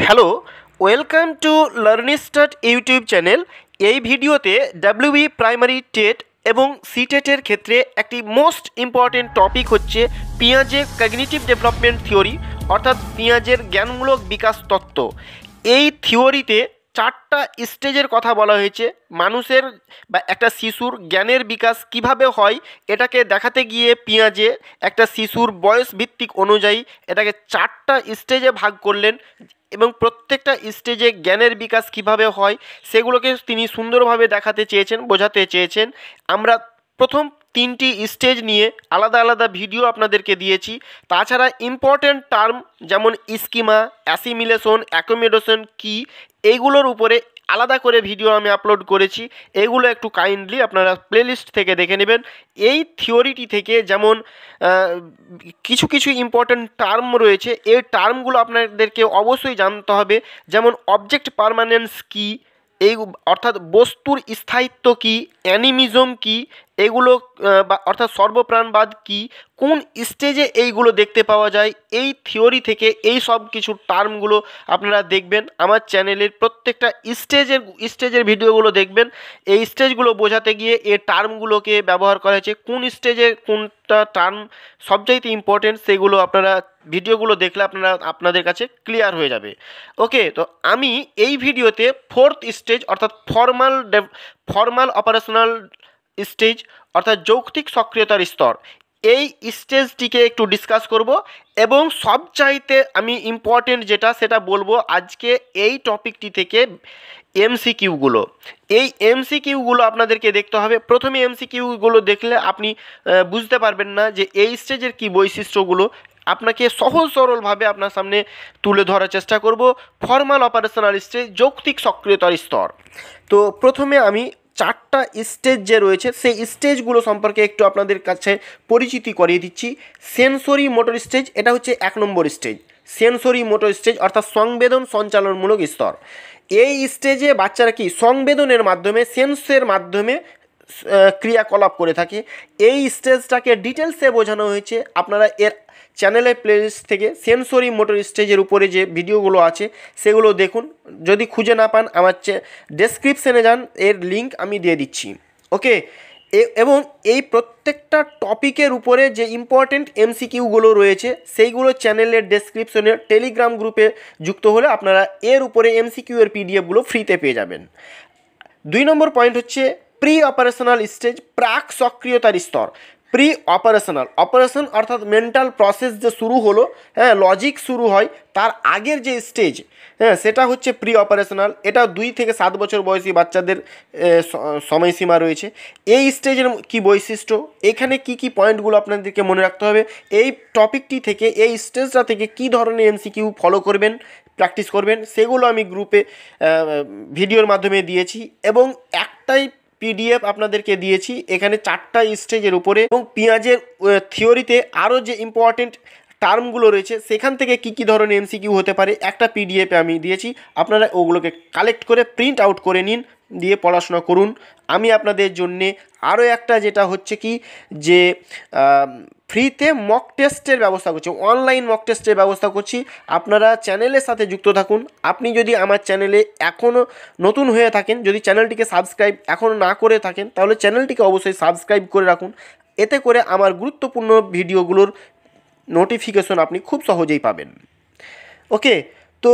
Hello, welcome to Learnistart YouTube channel. এই ভিডিওতে WB primary TET এবং সিটেটের ক্ষেত্রে একটি মোস্ট ইম্পর্টেন্ট টপিক হচ্ছে পিঁয়াজের কগনিটিভ ডেভেলপমেন্ট থিওরি, অর্থাৎ পিঁয়াজের জ্ঞানমূলক বিকাশ তত্ত্ব। এই থিওরিতে চারটা স্টেজের কথা বলা হয়েছে। মানুষের বা একটা শিশুর জ্ঞানের বিকাশ কিভাবে হয় এটাকে দেখাতে গিয়ে পিঁয়াজে একটা শিশুর বয়স ভিত্তিক অনুযায়ী এটাকে চারটা স্টেজে ভাগ করলেন এবং প্রত্যেকটা স্টেজে জ্ঞানের বিকাশ কিভাবে হয় সেগুলোকে তিনি সুন্দরভাবে দেখাতে চেয়েছেন, বোঝাতে চেয়েছেন। আমরা প্রথম তিনটি স্টেজ নিয়ে আলাদা আলাদা ভিডিও আপনাদেরকে দিয়েছি। তাছাড়া ইম্পর্ট্যান্ট টার্ম যেমন স্কিমা, অ্যাসিমিলেশন, অ্যাকোমোডেশন কী, এইগুলোর উপরে আলাদা করে ভিডিও আমি আপলোড করেছি। এগুলো একটু কাইন্ডলি আপনারা প্লেলিস্ট থেকে দেখে নেবেন। এই থিওরিটি থেকে যেমন কিছু কিছু ইম্পর্ট্যান্ট টার্ম রয়েছে, এই টার্মগুলো আপনাদেরকে অবশ্যই জানতে হবে। যেমন অবজেক্ট পার্মানেন্স কী, এই অর্থাৎ বস্তুর স্থায়িত্ব কী, অ্যানিমিজম কী, এগুলো বা অর্থাৎ সর্বপ্রাণবাদ কী, কোন স্টেজে এইগুলো দেখতে পাওয়া যায়, এই থিওরি থেকে এই সব কিছু টার্মগুলো আপনারা দেখবেন। আমার চ্যানেলের প্রত্যেকটা স্টেজের ভিডিওগুলো দেখবেন। এই স্টেজগুলো বোঝাতে গিয়ে এই টার্মগুলোকে ব্যবহার করা হয়েছে। কোন স্টেজে কোনটা টার্ম সবচাইতে ইম্পর্টেন্ট সেগুলো আপনারা ভিডিওগুলো দেখলে আপনাদের কাছে ক্লিয়ার হয়ে যাবে। ওকে, তো আমি এই ভিডিওতে ফোর্থ স্টেজ অর্থাৎ ফর্মাল অপারেশনাল স্টেজ অর্থাৎ যৌক্তিক সক্রিয়তার স্তর, এই স্টেজটিকে একটু ডিসকাস করব এবং সবচাইতে আমি ইম্পর্টেন্ট যেটা সেটা বলবো আজকে এই টপিকটি থেকে এমসিকিউগুলো। এই এমসিকিউগুলো আপনাদেরকে দেখতে হবে। প্রথমে এমসিকিউগুলো দেখলে আপনি বুঝতে পারবেন না যে এই স্টেজের কী বৈশিষ্ট্যগুলো। আপনাকে সহজ সরলভাবে আপনার সামনে তুলে ধরার চেষ্টা করব। ফর্মাল অপারেশনাল স্টেজ, যৌক্তিক সক্রিয়তার স্তর। তো প্রথমে আমি চারটা স্টেজ যে রয়েছে সেই স্টেজগুলো সম্পর্কে একটু আপনাদের কাছে পরিচিতি করিয়ে দিচ্ছি। সেন্সরি মোটর স্টেজ, এটা হচ্ছে 1 নম্বর স্টেজ। সেন্সরি মোটর স্টেজ অর্থাৎ সংবেদন সঞ্চালনমূলক স্তর। এই স্টেজে বাচ্চারা কি সংবেদনের মাধ্যমে, সেন্সের মাধ্যমে ক্রিয়াকলাপ করে থাকে। এই স্টেজটাকে ডিটেলসে বোঝানো হয়েছে। আপনারা এর চ্যানেলের প্লেলিস্ট থেকে সেন্সরি মোটর স্টেজের উপরে যে ভিডিওগুলো আছে সেগুলো দেখুন। যদি খুঁজে না পান আমার ডেসক্রিপশানে যান, এর লিঙ্ক আমি দিয়ে দিচ্ছি। ওকে, এবং এই প্রত্যেকটা টপিকের উপরে যে ইম্পর্টেন্ট এমসিকিউগুলো রয়েছে সেইগুলো চ্যানেলের ডেসক্রিপশনে টেলিগ্রাম গ্রুপে যুক্ত হলে আপনারা এর উপরে এমসিকিউ এর পিডিএফগুলো ফ্রিতে পেয়ে যাবেন। 2 নম্বর পয়েন্ট হচ্ছে প্রি অপারেশনাল স্টেজ, প্রাক সক্রিয়তার স্তর। প্রি অপারেশন অর্থাৎ মেন্টাল প্রসেস যে শুরু হলো, হ্যাঁ, লজিক শুরু হয় তার আগের যে স্টেজ, হ্যাঁ, সেটা হচ্ছে প্রি অপারেশনাল। এটা 2 থেকে 7 বছর বয়সী বাচ্চাদের সময়সীমা রয়েছে। এই স্টেজের কি বৈশিষ্ট্য, এখানে কি কি পয়েন্টগুলো আপনাদেরকে মনে রাখতে হবে, এই টপিকটি থেকে, এই স্টেজটা থেকে কি ধরনের এমসিকিউ ফলো করবেন, প্র্যাকটিস করবেন, সেগুলো আমি গ্রুপে ভিডিওর মাধ্যমে দিয়েছি এবং একটাই পিডিএফ আপনাদেরকে দিয়েছি। এখানে 4টা স্টেজের উপরে এবং পেঁয়াজের থিওরিতে আরও যে ইম্পর্টেন্ট টার্মগুলো রয়েছে সেখান থেকে কি কি ধরনের এমসিকিউ হতে পারে একটা পিডিএফে আমি দিয়েছি। আপনারা ওগুলোকে কালেক্ট করে প্রিন্ট আউট করে নিন, দিয়ে পড়াশোনা করুন। আমি আপনাদের জন্যে আরও একটা যেটা হচ্ছে কি যে ফ্রিতে মক টেস্টের ব্যবস্থা করছি, অনলাইন মক টেস্টের ব্যবস্থা করছি। আপনারা চ্যানেলের সাথে যুক্ত থাকুন। আপনি যদি আমার চ্যানেলে এখনও নতুন হয়ে থাকেন, যদি চ্যানেলটিকে সাবস্ক্রাইব এখনও না করে থাকেন তাহলে চ্যানেলটিকে অবশ্যই সাবস্ক্রাইব করে রাখুন। এতে করে আমার গুরুত্বপূর্ণ ভিডিওগুলোর নোটিফিকেশন আপনি খুব সহজেই পাবেন। ওকে, তো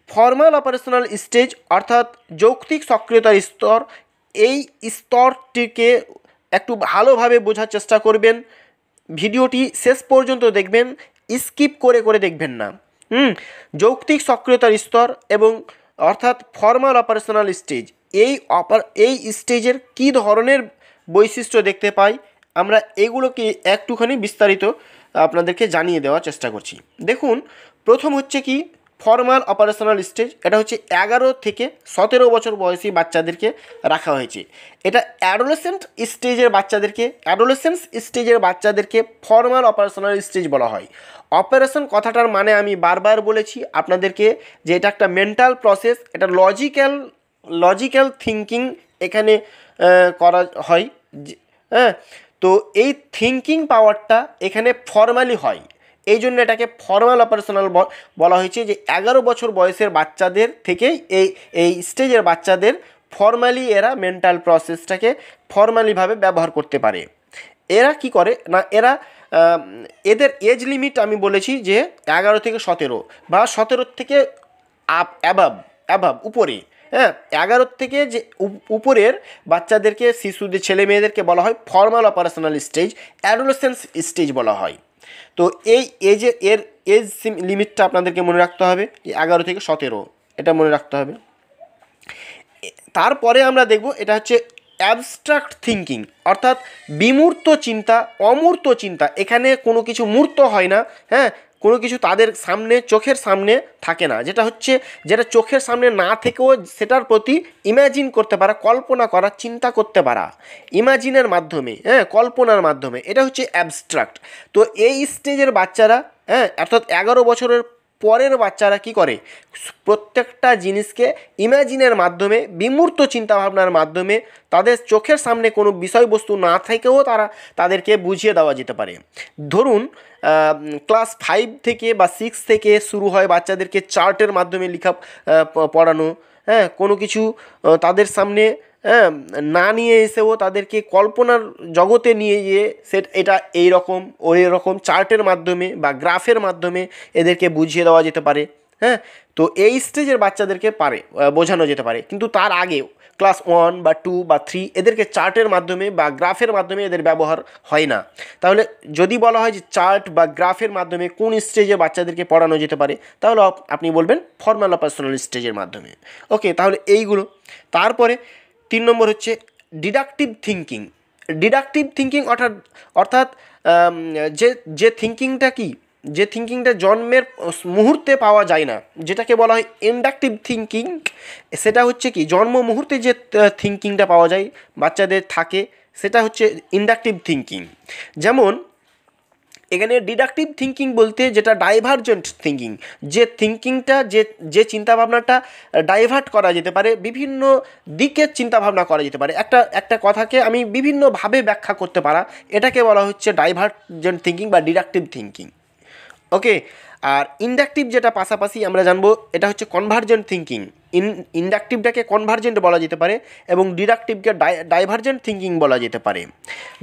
ফর্মাল অপারেশনাল স্টেজ অর্থাৎ যৌক্তিক সক্রিয়তার স্তর, এই স্তরটিকে একটু ভালোভাবে বোঝার চেষ্টা করবেন। ভিডিওটি শেষ পর্যন্ত দেখবেন, স্কিপ করে করে দেখবেন না। যৌক্তিক সক্রিয়তার স্তর এবং অর্থাৎ ফর্মাল অপারেশনাল স্টেজ, এই স্টেজের কী ধরনের বৈশিষ্ট্য দেখতে পাই আমরা, এগুলোকে একটুখানি বিস্তারিত আপনাদেরকে জানিয়ে দেওয়ার চেষ্টা করছি। দেখুন, প্রথম হচ্ছে কি ফর্মাল অপারেশনাল স্টেজ, এটা হচ্ছে 11 থেকে 17 বছর বয়সী বাচ্চাদেরকে রাখা হয়েছে। এটা অ্যাডোলেসেন্স স্টেজের বাচ্চাদেরকে ফর্মাল অপারেশনাল স্টেজ বলা হয়। অপারেশন কথাটার মানে আমি বারবার বলেছি আপনাদেরকে যে এটা একটা মেন্টাল প্রসেস, এটা লজিক্যাল থিঙ্কিং এখানে করা হয়, হ্যাঁ। তো এই থিঙ্কিং পাওয়ারটা এখানে ফর্মালি হয়। এই জন্য এটাকে ফর্মাল অপারেশনাল বলা হয়েছে, যে 11 বছর বয়সের বাচ্চাদের থেকেই এই স্টেজের বাচ্চাদের ফর্মালি এরা মেন্টাল প্রসেসটাকে ফর্মালিভাবে ব্যবহার করতে পারে। এরা কি করে না, এরা এদের এজ লিমিট আমি বলেছি যে 11 থেকে 17 বা 17 থেকে অ্যাবাব উপরে, হ্যাঁ 11 থেকে যে উপরের বাচ্চাদেরকে, শিশুদের, ছেলে মেয়েদেরকে বলা হয় formal operational stage, adolescence stage বলা হয়। তো এই এর এজ লিমিটটা আপনাদেরকে মনে রাখতে হবে, 11 থেকে 17 এটা মনে রাখতে হবে। তারপরে আমরা দেখব এটা হচ্ছে অ্যাবস্ট্রাক্ট থিঙ্কিং, অর্থাৎ বিমূর্ত চিন্তা, অমূর্ত চিন্তা। এখানে কোনো কিছু মূর্ত হয় না, হ্যাঁ কোনো কিছু তাদের সামনে, চোখের সামনে থাকে না, যেটা চোখের সামনে না থেকেও সেটার প্রতি ইমাজিন করতে পারা, কল্পনা করা, চিন্তা করতে পারা ইমাজিনের মাধ্যমে, হ্যাঁ কল্পনার মাধ্যমে, এটা হচ্ছে অ্যাবস্ট্রাক্ট। তো এই স্টেজের বাচ্চারা, হ্যাঁ অর্থাৎ 11 বছরের পরের বাচ্চারা কি করে, প্রত্যেকটা জিনিসকে ইমাজিনের মাধ্যমে, বিমূর্ত চিন্তাভাবনার মাধ্যমে, তাদের চোখের সামনে কোনো বিষয়বস্তু না থেকেও তাদেরকে বুঝিয়ে দেওয়া যেতে পারে। ধরুন ক্লাস 5 থেকে বা 6 থেকে শুরু হয় বাচ্চাদেরকে চার্টের মাধ্যমে লেখা পড়ানো, হ্যাঁ কোনো কিছু তাদের সামনে না নিয়ে এসেও তাদেরকে কল্পনার জগতে নিয়ে গিয়ে এটা এই রকম ওই রকম চার্টের মাধ্যমে বা গ্রাফের মাধ্যমে এদেরকে বুঝিয়ে দেওয়া যেতে পারে। হ্যাঁ তো এই স্টেজের বাচ্চাদেরকে বোঝানো যেতে পারে, কিন্তু তার আগে ক্লাস 1 বা 2 বা 3 এদেরকে চার্টের মাধ্যমে বা গ্রাফের মাধ্যমে এদের ব্যবহার হয় না। তাহলে যদি বলা হয় যে চার্ট বা গ্রাফের মাধ্যমে কোন স্টেজে বাচ্চাদেরকে পড়ানো যেতে পারে, তাহলে আপনি বলবেন ফর্মাল অপারেশনাল স্টেজের মাধ্যমে। ওকে, তাহলে এইগুলো। তারপরে 3 নম্বর হচ্ছে ডিডাকটিভ থিঙ্কিং। ডিডাকটিভ থিঙ্কিং অর্থাৎ যে থিঙ্কিংটা কি, যে থিঙ্কিংটা জন্মের মুহূর্তে পাওয়া যায় না, যেটাকে বলা হয় ইন্ডাকটিভ থিঙ্কিং, সেটা হচ্ছে কি জন্ম মুহূর্তে যে থিঙ্কিংটা পাওয়া যায় বাচ্চাদের থাকে, সেটা হচ্ছে ইন্ডাকটিভ থিঙ্কিং। যেমন এখানে ডিডাকটিভ থিঙ্কিং বলতে যেটা ডাইভার্জেন্ট থিঙ্কিং, যে থিঙ্কিংটা যে চিন্তাভাবনাটা ডাইভার্ট করা যেতে পারে, বিভিন্ন দিকের চিন্তাভাবনা করা যেতে পারে, একটা কথাকে আমি বিভিন্নভাবে ব্যাখ্যা করতে পারা, এটাকে বলা হচ্ছে ডাইভার্জেন্ট থিঙ্কিং বা ডিডাকটিভ থিঙ্কিং। ওকে, আর ইন্ডাকটিভ যেটা পাশাপাশি আমরা জানবো, এটা হচ্ছে কনভার্জেন্ট থিঙ্কিং। ইন্ডাকটিভটাকে কনভার্জেন্ট বলা যেতে পারে এবং ডিডাকটিভকে ডাইভার্জেন্ট থিঙ্কিং বলা যেতে পারে।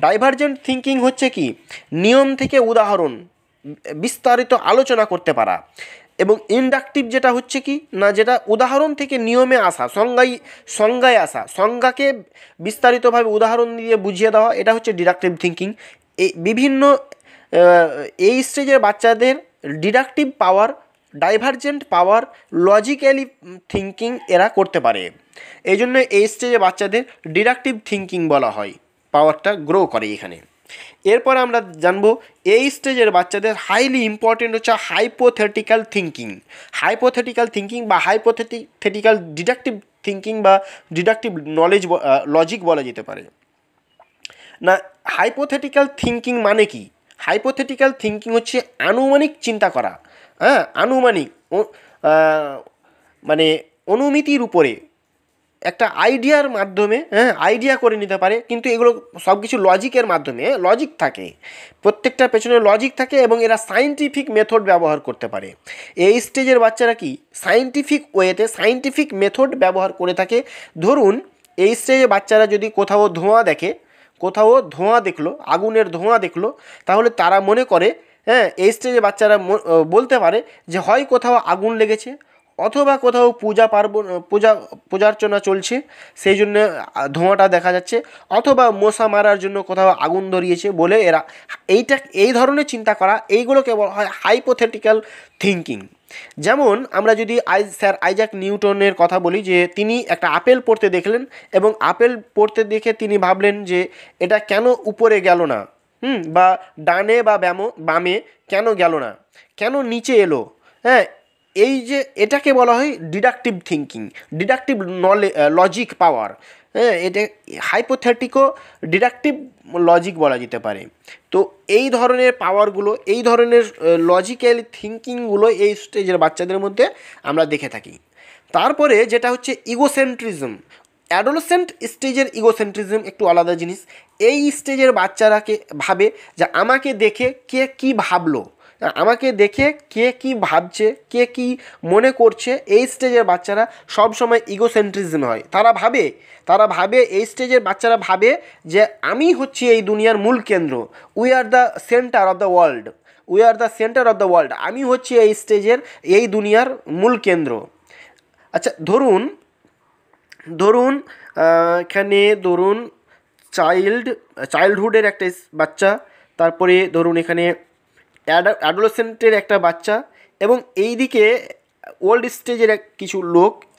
ডাইভার্জেন্ট থিঙ্কিং হচ্ছে কি নিয়ম থেকে উদাহরণ বিস্তারিত আলোচনা করতে পারা, এবং ইন্ডাকটিভ যেটা হচ্ছে কি না, যেটা উদাহরণ থেকে নিয়মে আসা, সংজ্ঞায় আসা, সংজ্ঞাকে বিস্তারিতভাবে উদাহরণ দিয়ে বুঝিয়ে দেওয়া, এটা হচ্ছে ডিডাকটিভ থিঙ্কিং। এই স্টেজের বাচ্চাদের ডিডাকটিভ পাওয়ার, ডাইভার্জেন্ট পাওয়ার, লজিক্যালি থিঙ্কিং এরা করতে পারে। এই জন্য এই স্টেজে বাচ্চাদের ডিডাকটিভ থিঙ্কিং বলা হয়, পাওয়ারটা গ্রো করে এখানে। এরপর আমরা জানবো এই স্টেজের বাচ্চাদের হাইলি ইম্পর্টেন্ট হচ্ছে হাইপোথেটিক্যাল থিঙ্কিং। হাইপোথেটিক্যাল থিঙ্কিং বা হাইপোথেটিক্যাল ডিডাকটিভ থিঙ্কিং বা ডিডাকটিভ লজিক বলা যেতে পারে। না, হাইপোথেটিক্যাল থিঙ্কিং মানে কি? হাইপোথেটিক্যাল থিঙ্কিং হচ্ছে আনুমানিক চিন্তা করা, হ্যাঁ আনুমানিক মানে অনুমিতির উপরে একটা আইডিয়ার মাধ্যমে, হ্যাঁ আইডিয়া করে নিতে পারে, কিন্তু এগুলো সব কিছু লজিকের মাধ্যমে, লজিক থাকে, প্রত্যেকটার পেছনে লজিক থাকে এবং এরা সায়েন্টিফিক মেথড ব্যবহার করতে পারে। এই স্টেজের বাচ্চারা কি সায়েন্টিফিক ওয়েতে, সায়েন্টিফিক মেথড ব্যবহার করে থাকে। ধরুন এই স্টেজে বাচ্চারা যদি কোথাও ধোঁয়া দেখলো, আগুনের ধোঁয়া দেখলো, তাহলে তারা মনে করে, হ্যাঁ এই স্টেজে বাচ্চারা বলতে পারে যে হয় কোথাও আগুন লেগেছে, অথবা কোথাও পূজার্চনা চলছে সেই জন্য ধোঁয়াটা দেখা যাচ্ছে, অথবা মশা মারার জন্য কোথাও আগুন ধরিয়েছে বলে এরা এই ধরনের চিন্তা করা, এইগুলোকে বলা হয় হাইপোথেটিক্যাল থিঙ্কিং। যেমন আমরা যদি স্যার আইজ্যাক নিউটনের কথা বলি, যে তিনি একটা আপেল পড়তে দেখলেন এবং আপেল পড়তে দেখে তিনি ভাবলেন যে এটা কেন উপরে গেল না, বা ডানে বা বামে কেন গেল না, কেন নিচে এলো, হ্যাঁ এই যে এটাকে বলা হয় ডিডাকটিভ থিঙ্কিং, ডিডাকটিভ লজিক পাওয়ার, হ্যাঁ এটা হাইপোথেটিকো ডিডাকটিভ লজিক বলা যেতে পারে। তো এই ধরনের পাওয়ারগুলো, এই ধরনের লজিক্যাল থিঙ্কিংগুলো এই স্টেজের বাচ্চাদের মধ্যে আমরা দেখে থাকি। তারপরে যেটা হচ্ছে ইগোসেন্ট্রিজম। অ্যাডোলেসেন্ট স্টেজের ইগোসেন্ট্রিজম একটু আলাদা জিনিস। এই স্টেজের বাচ্চারাকে ভাবে যে আমাকে দেখে কে কী ভাবলো, আমাকে দেখে কে কি ভাবছে, কে কি মনে করছে, এই স্টেজের বাচ্চারা সব সময় ইগোসেন্ট্রিজম হয়। তারা ভাবে এই স্টেজের বাচ্চারা ভাবে যে আমি হচ্ছি এই দুনিয়ার মূল কেন্দ্র। We are the centre of the world, আমি হচ্ছি এই স্টেজের, এই দুনিয়ার মূল কেন্দ্র। আচ্ছা ধরুন এখানে ধরুন চাইল্ডহুডের একটা বাচ্চা, তারপরে ধরুন এখানে অ্যাডোলেসেন্টের একটা বাচ্চা, এবং এই দিকে ওল্ড স্টেজের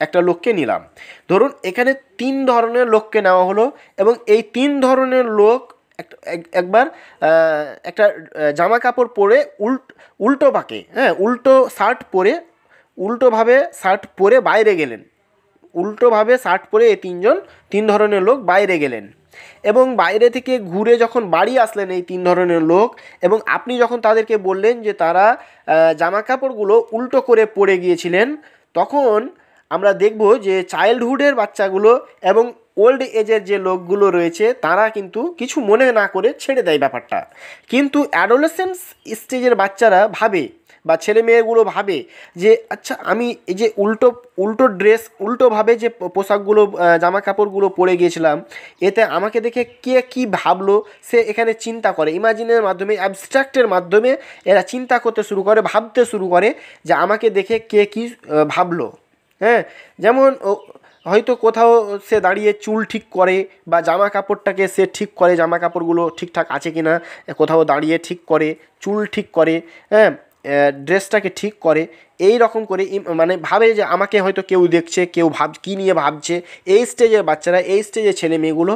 একটা লোককে নিলাম। ধরুন এখানে 3 ধরনের লোককে নেওয়া হলো, এবং এই 3 ধরনের লোক একবার একটা জামা কাপড় পরে উল্টো পাকে, হ্যাঁ, উল্টোভাবে শার্ট পরে বাইরে গেলেন। এই 3 ধরনের লোক বাইরে গেলেন, এবং বাইরে থেকে ঘুরে যখন বাড়ি আসলেন এই 3 ধরনের লোক, এবং আপনি যখন তাদেরকে বললেন যে তারা জামা কাপড়গুলো উল্টো করে পরে গিয়েছিলেন, তখন আমরা দেখব যে চাইল্ডহুডের বাচ্চাগুলো এবং ওল্ড এজের যে লোকগুলো রয়েছে তারা কিন্তু কিছু মনে না করে ছেড়ে দেয় ব্যাপারটা। কিন্তু অ্যাডোলেসেন্স স্টেজের বাচ্চারা ভাবে, বা ছেলে মেয়েগুলো ভাবে যে আচ্ছা আমি এই যে উল্টো ড্রেস, উল্টোভাবে যে পোশাকগুলো জামা কাপড়গুলো পরে গিয়েছিলাম, এতে আমাকে দেখে কে কী ভাবলো সে এখানে চিন্তা করে। ইমাজিনের মাধ্যমে, অ্যাবস্ট্রাক্টের মাধ্যমে এরা চিন্তা করতে শুরু করে, ভাবতে শুরু করে যে আমাকে দেখে কে কী ভাবলো। হ্যাঁ, যেমন হয়তো কোথাও সে দাঁড়িয়ে চুল ঠিক করে, বা জামা কাপড়টাকে সে ঠিক করে, জামা কাপড়গুলো ঠিকঠাক আছে কি না, কোথাও দাঁড়িয়ে ঠিক করে, চুল ঠিক করে, হ্যাঁ, ড্রেসটাকে ঠিক করে, এই রকম করে মানে ভাবে যে আমাকে হয়তো কেউ দেখছে, কেউ কী নিয়ে ভাবছে। এই স্টেজের বাচ্চারা, এই স্টেজের ছেলে মেয়েগুলো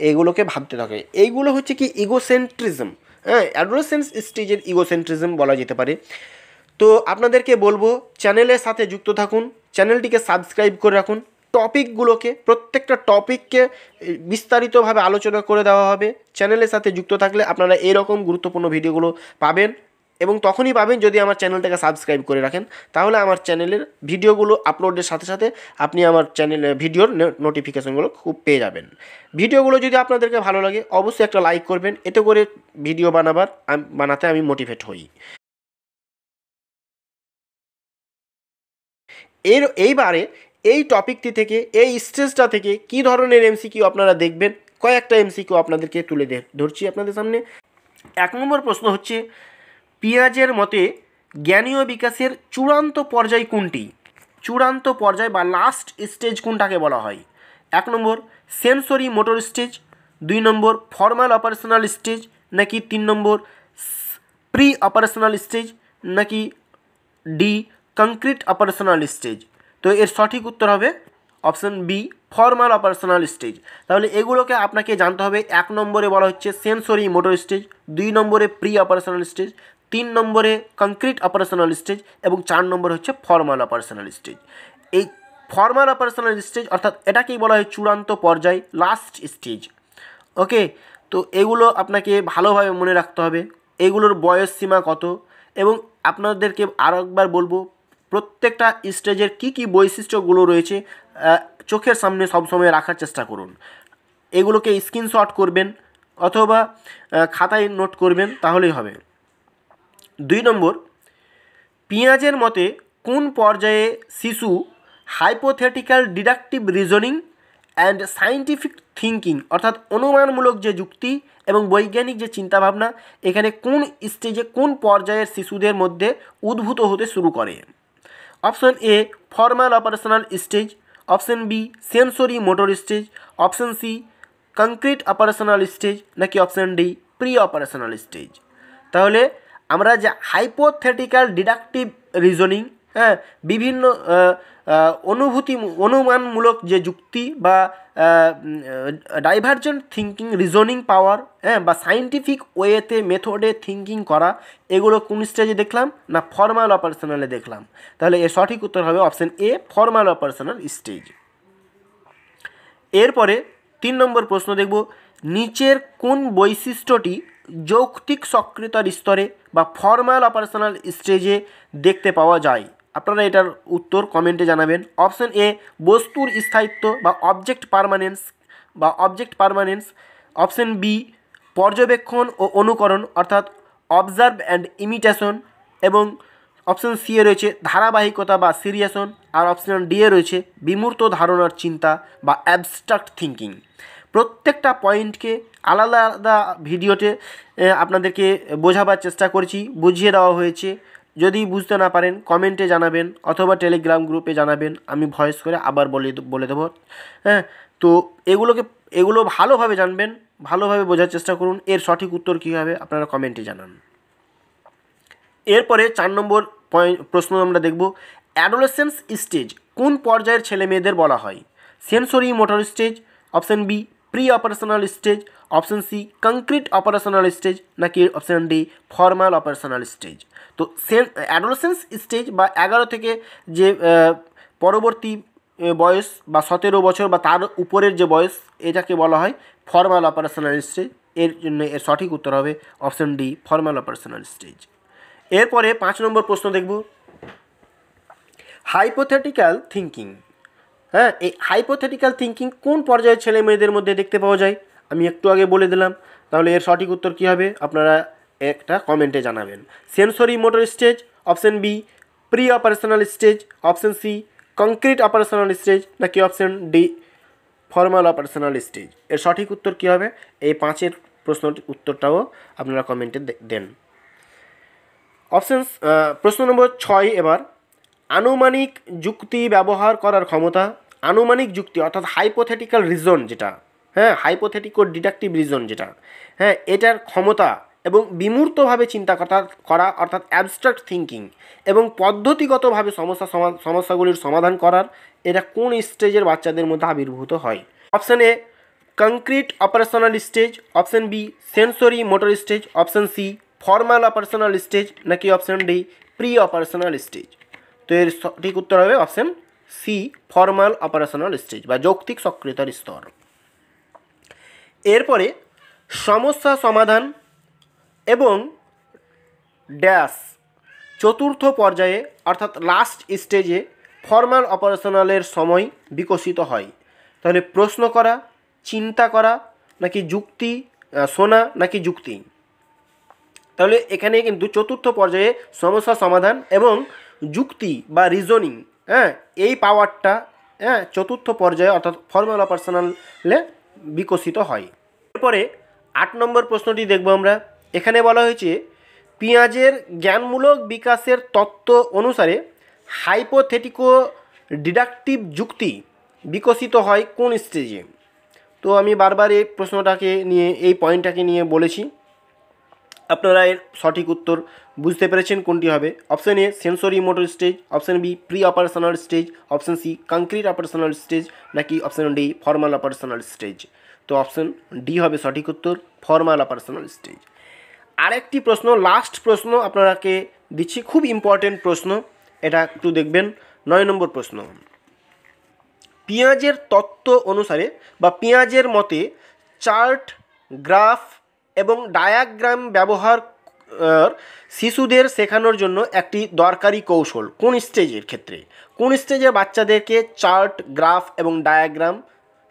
এইগুলোকে ভাবতে থাকে। এইগুলো হচ্ছে কি ইগোসেন্ট্রিজম, হ্যাঁ, অ্যাডোলেসেন্স স্টেজের ইগোসেন্ট্রিজম বলা যেতে পারে। তো আপনাদেরকে বলবো চ্যানেলের সাথে যুক্ত থাকুন, চ্যানেলটিকে সাবস্ক্রাইব করে রাখুন। প্রত্যেকটা টপিককে বিস্তারিতভাবে আলোচনা করে দেওয়া হবে। চ্যানেলের সাথে যুক্ত থাকলে আপনারা এরকম গুরুত্বপূর্ণ ভিডিওগুলো পাবেন, এবং তখনই পাবেন যদি আমার চ্যানেলটাকে সাবস্ক্রাইব করে রাখেন। তাহলে আমার চ্যানেলের ভিডিওগুলো আপলোডের সাথে সাথে আপনি আমার চ্যানেলের ভিডিওর নোটিফিকেশনগুলো খুব পেয়ে যাবেন। ভিডিওগুলো যদি আপনাদেরকে ভালো লাগে অবশ্যই একটা লাইক করবেন, এতে করে ভিডিও বানাতে আমি মোটিভেট হই। এইবারে এই টপিকটি থেকে, এই স্টেজটা থেকে কী ধরনের এমসিকিউ আপনারা দেখবেন, কয়েকটা এমসিকিউ আপনাদেরকে তুলে ধরছি আপনাদের সামনে। 1 নম্বর প্রশ্ন হচ্ছে, পিঁয়াজের মতে জ্ঞানীয় বিকাশের চূড়ান্ত পর্যায় কোনটি? চূড়ান্ত পর্যায় বা লাস্ট স্টেজ কোনটাকে বলা হয়? 1 number sensory motor stage, 2 number formal operational stage, নাকি 3 নম্বর প্রি অপারেশনাল স্টেজ, নাকি ডি কংক্রিট অপারেশনাল স্টেজ? তো এর সঠিক উত্তর হবে option B, formal operational stage. তাহলে এগুলোকে আপনাকে জানতে হবে। 1 নম্বরে বলা হচ্ছে সেন্সরি মোটর স্টেজ, 2 নম্বরে প্রি অপারেশনাল স্টেজ, 3 নম্বরে কংক্রিট অপারেশনাল স্টেজ, এবং 4 নম্বরে হচ্ছে ফর্মাল অপারেশনাল স্টেজ। এই ফর্মাল অপারেশনাল স্টেজ অর্থাৎ এটাকেই বলা হয় চূড়ান্ত পর্যায়, লাস্ট স্টেজ। ওকে, তো এগুলো আপনাকে ভালোভাবে মনে রাখতে হবে, এগুলোর বয়স সীমা কত, এবং আপনাদেরকে আরও একবার বলবো প্রত্যেকটা স্টেজের কী কী বৈশিষ্ট্যগুলো রয়েছে চোখের সামনে সবসময় রাখার চেষ্টা করুন। এগুলোকে স্ক্রিনশট করবেন অথবা খাতায় নোট করবেন, তাহলেই হবে। 2 নম্বর, পিঁয়াজের মতে কোন পর্যায়ে শিশু hypothetical deductive reasoning and scientific thinking অর্থাৎ অনুমানমূলক যে যুক্তি এবং বৈজ্ঞানিক যে চিন্তাভাবনা, এখানে কোন স্টেজে, কোন পর্যায়ের শিশুদের মধ্যে উদ্ভূত হতে শুরু করে? Option A formal operational stage, option B sensory motor stage, option C concrete operational stage, নাকি option D pre operational stage? তাহলে আমরা যে হাইপোথেটিক্যাল ডিডাকটিভ রিজনিং, হ্যাঁ, বিভিন্ন অনুমানমূলক যে যুক্তি বা ডাইভার্জেন্ট থিঙ্কিং, রিজনিং পাওয়ার, হ্যাঁ, বা সায়েন্টিফিক ওয়েতে মেথডে থিঙ্কিং করা, এগুলো কোন স্টেজে দেখলাম না ফর্মাল অপারেশনালে দেখলাম। তাহলে এর সঠিক উত্তর হবে option A, formal operational stage. এরপরে 3 নম্বর প্রশ্ন দেখব, নিচের কোন বৈশিষ্ট্যটি যৌক্তিক সক্রিয়তার স্তরে বা ফর্মাল অপারেশনাল স্টেজে দেখতে পাওয়া যায়? আপনারা এটার উত্তর কমেন্টে জানাবেন। অপশন এ বস্তুর স্থায়িত্ব বা অবজেক্ট পারমানেন্স, অপশন বি পর্যবেক্ষণ ও অনুকরণ অর্থাৎ অবজার্ভ অ্যান্ড ইমিটেশন, এবং অপশন সি এ রয়েছে ধারাবাহিকতা বা সিরিয়াসন, আর অপশন ডি এ রয়েছে বিমূর্ত ধারণার চিন্তা বা অ্যাবস্ট্রাক্ট থিঙ্কিং। প্রত্যেকটা পয়েন্টকে আলাদা আলাদা ভিডিওতে আপনাদেরকে বোঝাবার চেষ্টা করেছি, বুঝিয়ে দেওয়া হয়েছে। যদি বুঝতে না পারেন কমেন্টে জানাবেন অথবা টেলিগ্রাম গ্রুপে জানাবেন, আমি ভয়েস করে আবার বলে দেবো। হ্যাঁ, তো এগুলো ভালোভাবে জানবেন, ভালোভাবে বোঝার চেষ্টা করুন। এর সঠিক উত্তর কী হবে আপনারা কমেন্টে জানান। এরপরে 4 নম্বর প্রশ্ন আমরা দেখব, অ্যাডোলেসেন্স স্টেজ কোন পর্যায়ের ছেলে মেয়েদের বলা হয়? Sensory motor stage, option B pre operational stage, option C concrete operational stage, নাকি option D formal operational stage. তো অ্যাডোলেসেন্স স্টেজ বা 11 থেকে যে পরবর্তী বয়স বা 17 বছর বা তার উপরের যে বয়স, এটাকে বলা হয় ফর্মাল অপারেশনাল স্টেজ। এর জন্য এর সঠিক উত্তর হবে option D formal operational stage. এরপরে 5 নম্বর প্রশ্ন দেখব, হাইপোথেটিক্যাল থিঙ্কিং। হ্যাঁ, এই হাইপোথেটিক্যাল থিঙ্কিং কোন পর্যায়ের ছেলে মেয়েদের মধ্যে দেখতে পাওয়া যায়? আমি একটু আগে বলে দিলাম, তাহলে এর সঠিক উত্তর কী হবে আপনারা একটা কমেন্টে জানাবেন। Sensory motor stage, option B pre operational stage, option C concrete operational stage, নাকি option D formal operational stage. এর সঠিক উত্তর কী হবে? এই 5 প্রশ্নটির উত্তরটাও আপনারা কমেন্টে দেন। প্রশ্ন নম্বর 6 এবার, আনুমানিক যুক্তি ব্যবহার করার ক্ষমতা। আনুমানিক যুক্তি অর্থাৎ হাইপোথেটিক্যাল রিজন যেটা, হ্যাঁ হাইপোথেটিকো ডিডাকটিভ রিজন যেটা, হ্যাঁ এটার ক্ষমতা এবং বিমূর্তভাবে চিন্তা করা অর্থাৎ অ্যাবস্ট্রাক্ট থিঙ্কিং এবং পদ্ধতিগতভাবে সমস্যাগুলির সমাধান করার, এটা কোন স্টেজের বাচ্চাদের মধ্যে আবির্ভূত হয়? Option A concrete operational stage, option B sensory motor stage, option C formal operational stage, নাকি option D pre operational stage. তো এর সঠিক উত্তর হবে option C formal operational stage বা যৌক্তিক সক্রিয়তার স্তর। এরপরে সমস্যা সমাধান এবং ড্যাশ চতুর্থ পর্যায়ে অর্থাৎ লাস্ট স্টেজে ফর্মাল অপারেশনালের সময় বিকশিত হয়। তাহলে প্রশ্ন করা, চিন্তা করা, নাকি যুক্তি শোনা, নাকি যুক্তি। তাহলে এখানে কিন্তু চতুর্থ পর্যায়ে সমস্যা সমাধান এবং যুক্তি বা রিজনিং, হ্যাঁ এই পাওয়ারটা চতুর্থ পর্যায়ে অর্থাৎ ফর্মাল অপারেশনালে বিকশিত হয়। এরপরে 8 নম্বর প্রশ্নটি দেখব আমরা। এখানে বলা হয়েছে পেঁয়াজের জ্ঞানমূলক বিকাশের তত্ত্ব অনুসারে হাইপোথেটিকো ডিডাকটিভ যুক্তি বিকশিত হয় কোন স্টেজে? তো আমি বারবার এই প্রশ্নটাকে নিয়ে, এই পয়েন্টটাকে নিয়ে বলেছি, আপনারা এর সঠিক উত্তর বুঝতে পেরেছেন কোনটি হবে। Option A sensory motor stage, option B pre operational stage, option C concrete operational stage, নাকি option D formal operational stage. তো অপশন ডি হবে সঠিক উত্তর, ফর্মাল অপারেশনাল স্টেজ। আরেকটি প্রশ্ন, লাস্ট প্রশ্ন আপনাকে দিচ্ছি, খুব ইম্পর্টেন্ট প্রশ্ন, এটা একটু দেখবেন। 9 নম্বর প্রশ্ন, পেঁয়াজের তত্ত্ব অনুসারে বা পেঁয়াজের মতে চার্ট, গ্রাফ এবং ডায়াগ্রাম ব্যবহার শিশুদের শেখানোর জন্য একটি দরকারি কৌশল কোন স্টেজের ক্ষেত্রে? কোন স্টেজে বাচ্চাদেরকে চার্ট, গ্রাফ এবং ডায়াগ্রাম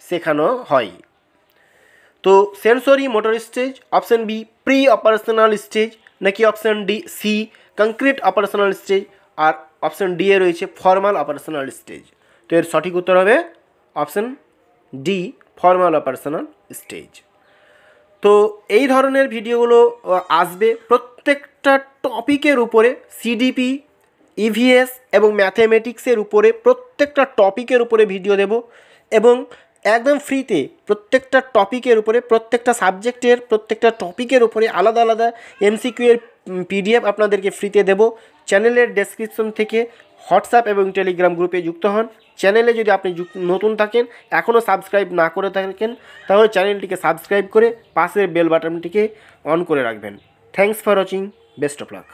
শেখানো হয়? তো sensory motor stage, option B pre operational stage, নাকি option D C concrete operational stage, আর অপশন ডি এ রয়েছে ফর্মাল অপারেশনাল স্টেজ। তো এর সঠিক উত্তর হবে option D formal operational stage. তো এই ধরনের ভিডিওগুলো আসবে প্রত্যেকটা টপিকের উপরে, সিডিপি, ইভিএস এবং ম্যাথমেটিক্সের উপরে প্রত্যেকটা টপিকের উপরে ভিডিও দেব এবং একদম ফ্রিতে প্রত্যেকটা টপিকের উপরে, প্রত্যেকটা সাবজেক্টের প্রত্যেকটা টপিকের উপরে আলাদা আলাদা এমসিকিউ এর পিডিএফ আপনাদেরকে ফ্রিতে দেব। চ্যানেলের ডেসক্রিপশন থেকে হোয়াটসঅ্যাপ এবং টেলিগ্রাম গ্রুপে যুক্ত হন। চ্যানেলে যদি আপনি নতুন থাকেন, এখনও সাবস্ক্রাইব না করে থাকেন, তাহলে চ্যানেলটিকে সাবস্ক্রাইব করে পাশের বেল বাটনটিকে অন করে রাখবেন। Thanks for watching, best of luck.